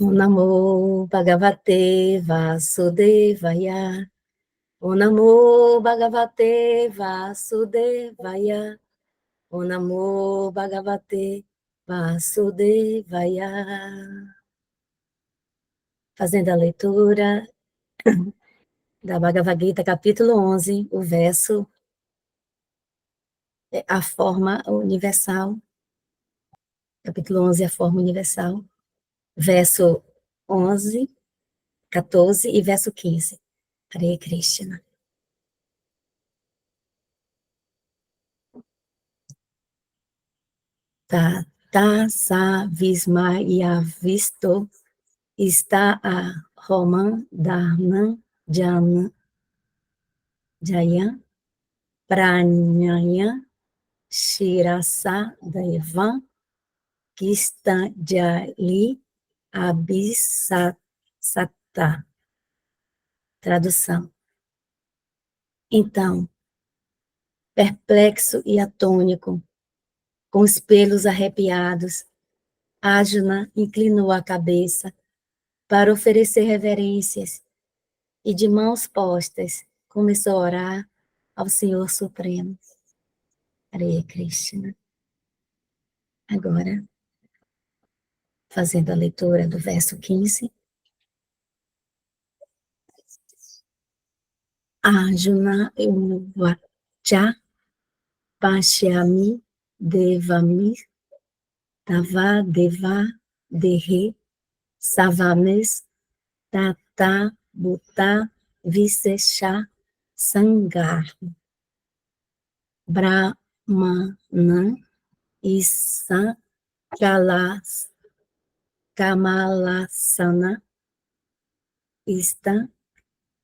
Om Namo Bhagavate Vasudevaya. Om Namo Bhagavate Vasudevaya. Om Namo Bhagavate Vasudevaya. Fazendo a leitura da Bhagavad Gita, capítulo 11, o verso, a forma universal. Capítulo 11, a forma universal. Verso 11, 14 e verso 15. Hare Krishna. Tata sa vismaya visto está a Roman Dharma Jaya Pranyaya Shirasa Deva Kistanjali Abhisata. Tradução. Então, perplexo e atônico, com os pelos arrepiados, Arjuna inclinou a cabeça para oferecer reverências e, de mãos postas, começou a orar ao Senhor Supremo. Hare Krishna. Agora, fazendo a leitura do verso 15. Arjuna Uvacha Pashyami Devami Tava Deva Dehe Savames Tata Bhuta Visesha Sangar Brahmana Isa Kamalasana Ista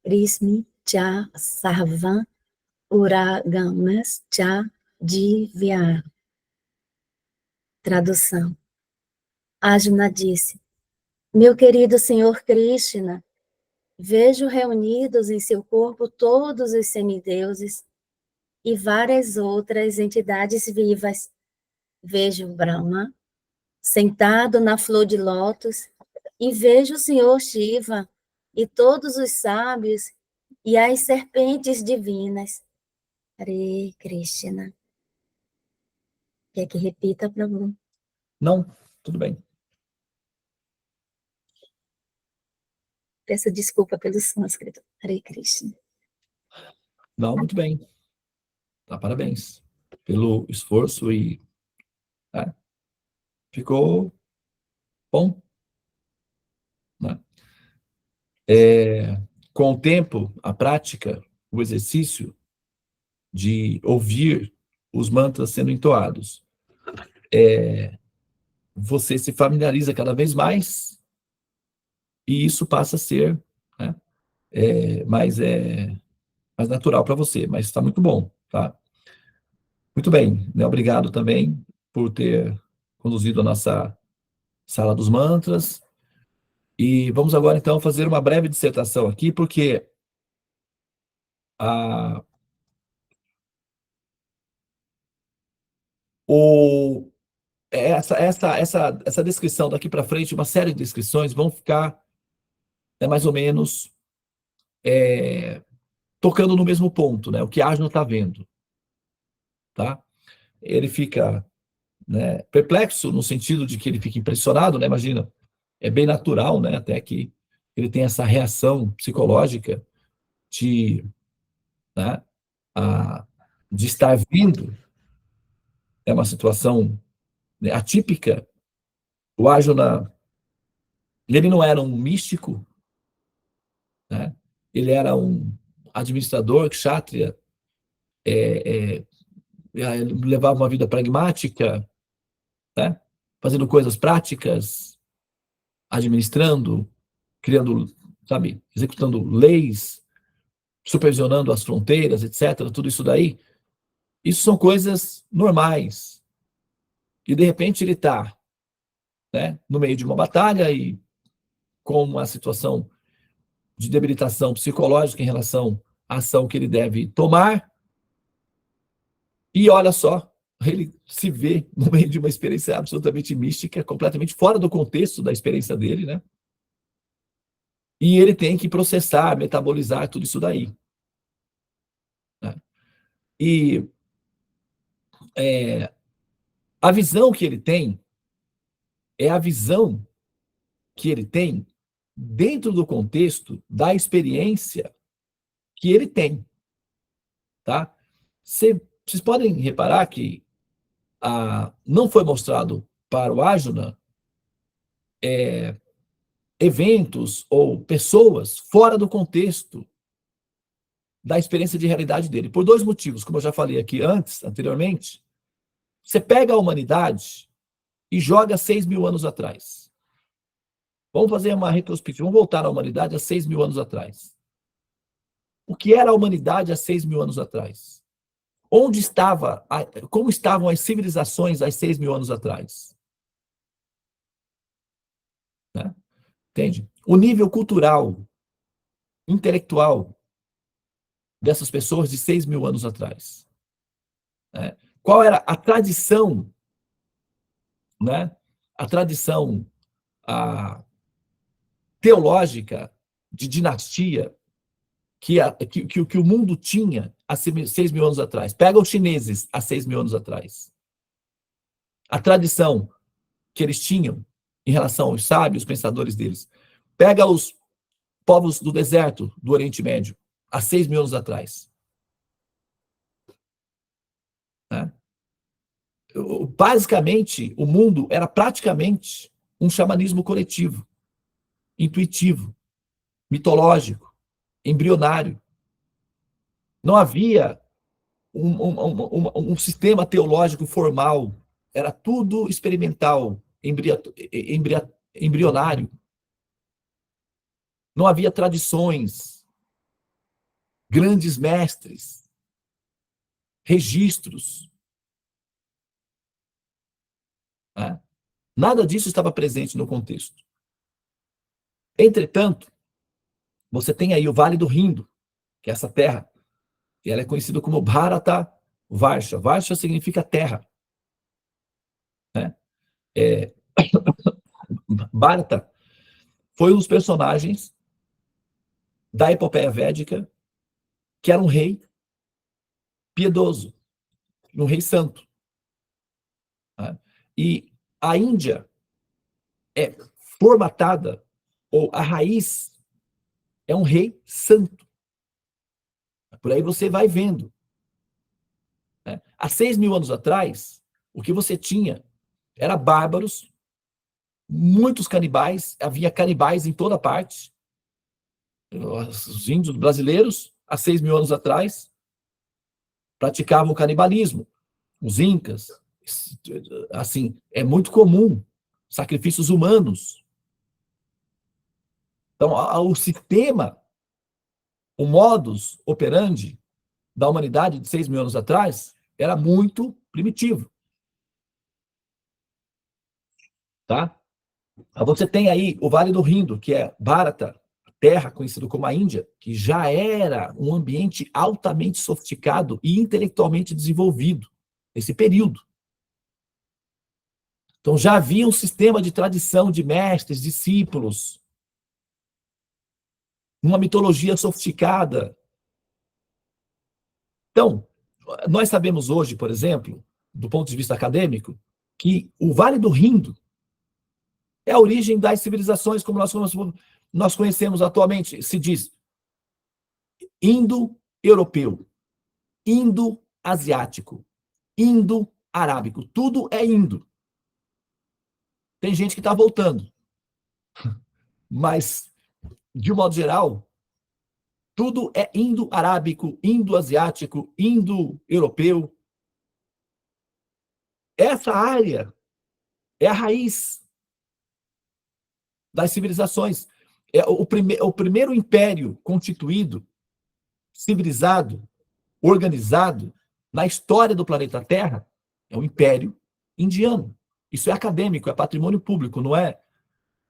Prismi Cha Sarva Uragamas Cha Divya. Tradução. Arjuna disse: meu querido Senhor Krishna, vejo reunidos em seu corpo todos os semideuses e várias outras entidades vivas. Vejo Brahma sentado na flor de lótus e vejo o Senhor Shiva e todos os sábios e as serpentes divinas. Hare Krishna. Quer que repita, Prabhu? Não, tudo bem. Peço desculpa pelo sânscrito. Hare Krishna. Não, muito bem. Tá, parabéns pelo esforço e ficou bom. Né? Com o tempo, a prática, o exercício de ouvir os mantras sendo entoados, você se familiariza cada vez mais e isso passa a ser, né, mais natural para você, mas está muito bom, tá? Muito bem, né? Obrigado também por ter conduzido a nossa sala dos mantras. E vamos agora, então, fazer uma breve dissertação aqui, porque essa descrição daqui para frente, uma série de descrições vão ficar mais ou menos tocando no mesmo ponto, né? O que Arjuna está vendo. Tá? Ele fica, né, perplexo no sentido de que ele fica impressionado, né? Imagina, é bem natural, né? Até que ele tem essa reação psicológica de, né, de estar vindo. É uma situação, né, atípica. O Arjuna, ele não era um místico, né? Ele era um administrador kshatriya, levava uma vida pragmática, né? Fazendo coisas práticas, administrando, criando, sabe, executando leis, supervisionando as fronteiras, etc. Tudo isso daí, isso são coisas normais. E de repente ele está, né, no meio de uma batalha e com uma situação de debilitação psicológica em relação à ação que ele deve tomar. E olha só, ele se vê no meio de uma experiência absolutamente mística, completamente fora do contexto da experiência dele, né? E ele tem que processar, metabolizar tudo isso daí. Né? E a visão que ele tem é a visão que ele tem dentro do contexto da experiência que ele tem. Tá? Vocês podem reparar que não foi mostrado para o Arjuna eventos ou pessoas fora do contexto da experiência de realidade dele, por dois motivos, como eu já falei aqui anteriormente. Você pega a humanidade e joga 6.000 anos atrás. Vamos fazer uma retrospectiva, vamos voltar à humanidade há 6.000 anos atrás. O que era a humanidade há 6.000 anos atrás? Onde estava, como estavam as civilizações há 6.000 anos atrás? Né? Entende? O nível cultural, intelectual dessas pessoas de 6.000 anos atrás. Né? Qual era a tradição, né? A tradição teológica de dinastia que o mundo tinha há 6.000 anos atrás. Pega os chineses há 6.000 anos atrás. A tradição que eles tinham em relação aos sábios, pensadores deles. Pega os povos do deserto do Oriente Médio há 6.000 anos atrás. Né? Basicamente, o mundo era praticamente um xamanismo coletivo, intuitivo, mitológico, embrionário. Não havia um sistema teológico formal, era tudo experimental, embrionário. Não havia tradições, grandes mestres, registros. Né? Nada disso estava presente no contexto. Entretanto, você tem aí o Vale do Rindo, que é essa terra, e ela é conhecida como Bharata Varsha. Varsha significa terra. Né? Bharata foi um dos personagens da epopeia védica que era um rei piedoso, um rei santo. Né? E a Índia é formatada, ou a raiz é um rei santo. Por aí você vai vendo. Né? Há 6.000 anos atrás, o que você tinha era bárbaros, muitos canibais, havia canibais em toda parte. Os índios brasileiros, há 6.000 anos atrás, praticavam o canibalismo. Os incas, assim, é muito comum sacrifícios humanos. Então, o sistema, o modus operandi da humanidade de 6.000 anos atrás era muito primitivo. Tá? Você tem aí o Vale do Rindo, que é Bharata, terra conhecida como a Índia, que já era um ambiente altamente sofisticado e intelectualmente desenvolvido nesse período. Então já havia um sistema de tradição de mestres, discípulos, uma mitologia sofisticada. Então, nós sabemos hoje, por exemplo, do ponto de vista acadêmico, que o Vale do Rindo é a origem das civilizações como nós conhecemos atualmente. Se diz indo-europeu, indo-asiático, indo-arábico. Tudo é indo. Tem gente que está voltando. Mas, de um modo geral, tudo é indo-arábico, indo-asiático, indo-europeu. Essa área é a raiz das civilizações. É o primeiro império constituído, civilizado, organizado na história do planeta Terra é o Império Indiano. Isso é acadêmico, é patrimônio público, não é?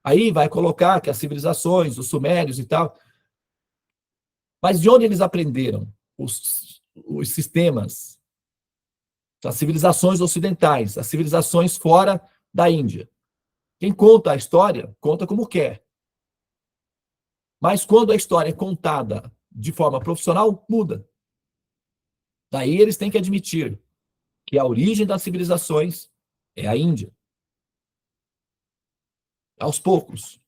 Aí vai colocar que as civilizações, os sumérios e tal. Mas de onde eles aprenderam os sistemas? As civilizações ocidentais, as civilizações fora da Índia. Quem conta a história, conta como quer. Mas quando a história é contada de forma profissional, muda. Daí eles têm que admitir que a origem das civilizações é a Índia. Aos poucos.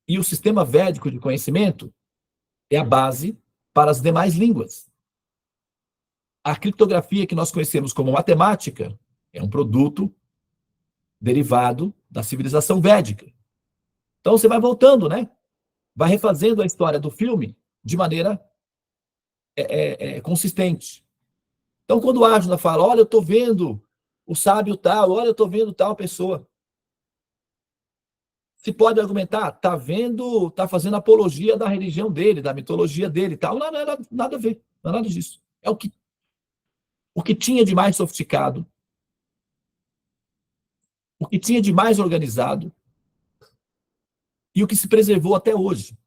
E o sistema védico de conhecimento é a base para as demais línguas. A criptografia que nós conhecemos como matemática é um produto derivado da civilização védica. Então você vai voltando, né? Vai refazendo a história do filme de maneira consistente. Então, quando a Arjuna fala, olha, eu estou vendo o sábio tal, olha, eu estou vendo tal pessoa, se pode argumentar, está vendo, está fazendo apologia da religião dele, da mitologia dele, tal, não é nada a ver, não é nada disso. É o que tinha de mais sofisticado, o que tinha de mais organizado e o que se preservou até hoje.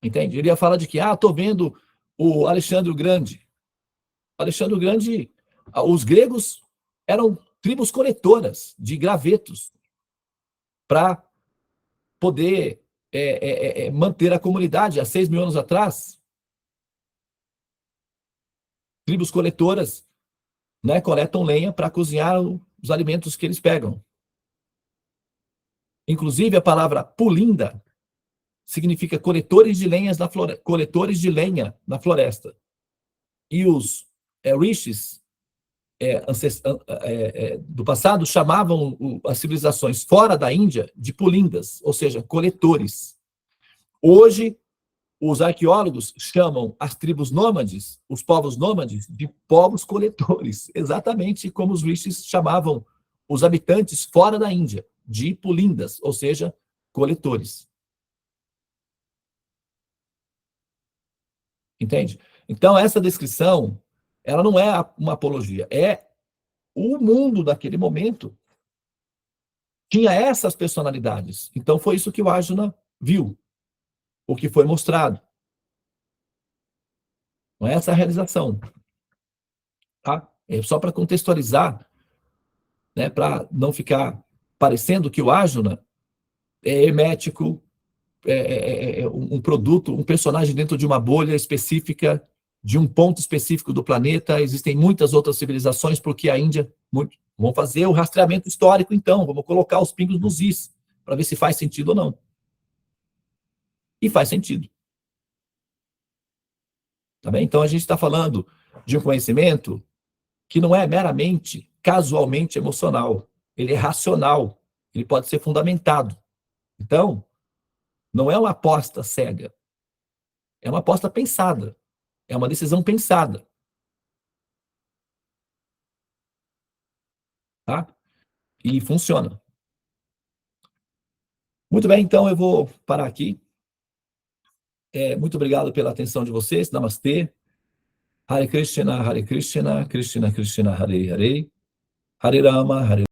Entende? Ele ia falar de que, estou vendo o Alexandre o Grande. O Alexandre o Grande, os gregos eram tribos coletoras de gravetos para poder manter a comunidade. Há 6.000 anos atrás, tribos coletoras, né, coletam lenha para cozinhar os alimentos que eles pegam. Inclusive, a palavra pulinda significa coletores de lenha na floresta. E os rishis do passado chamavam as civilizações fora da Índia de pulindas, ou seja, coletores. Hoje, os arqueólogos chamam as tribos nômades, os povos nômades, de povos coletores, exatamente como os rishis chamavam os habitantes fora da Índia, de pulindas, ou seja, coletores. Entende? Então, essa descrição, ela não é uma apologia, é o mundo daquele momento tinha essas personalidades. Então, foi isso que o Arjuna viu, o que foi mostrado. Não é essa a realização. Tá? É só para contextualizar, né, para não ficar parecendo que o Arjuna é hermético, um produto, um personagem dentro de uma bolha específica, de um ponto específico do planeta. Existem muitas outras civilizações, porque a Índia... Vamos fazer o rastreamento histórico, então. Vamos colocar os pingos nos is, para ver se faz sentido ou não. E faz sentido. Tá bem? Então, a gente está falando de um conhecimento que não é meramente, casualmente emocional. Ele é racional. Ele pode ser fundamentado. Então, não é uma aposta cega. É uma aposta pensada. É uma decisão pensada. Tá? E funciona. Muito bem, então eu vou parar aqui. Muito obrigado pela atenção de vocês. Namastê. Hare Krishna, Krishna Krishna, Hare Hare. Hare Rama, Hare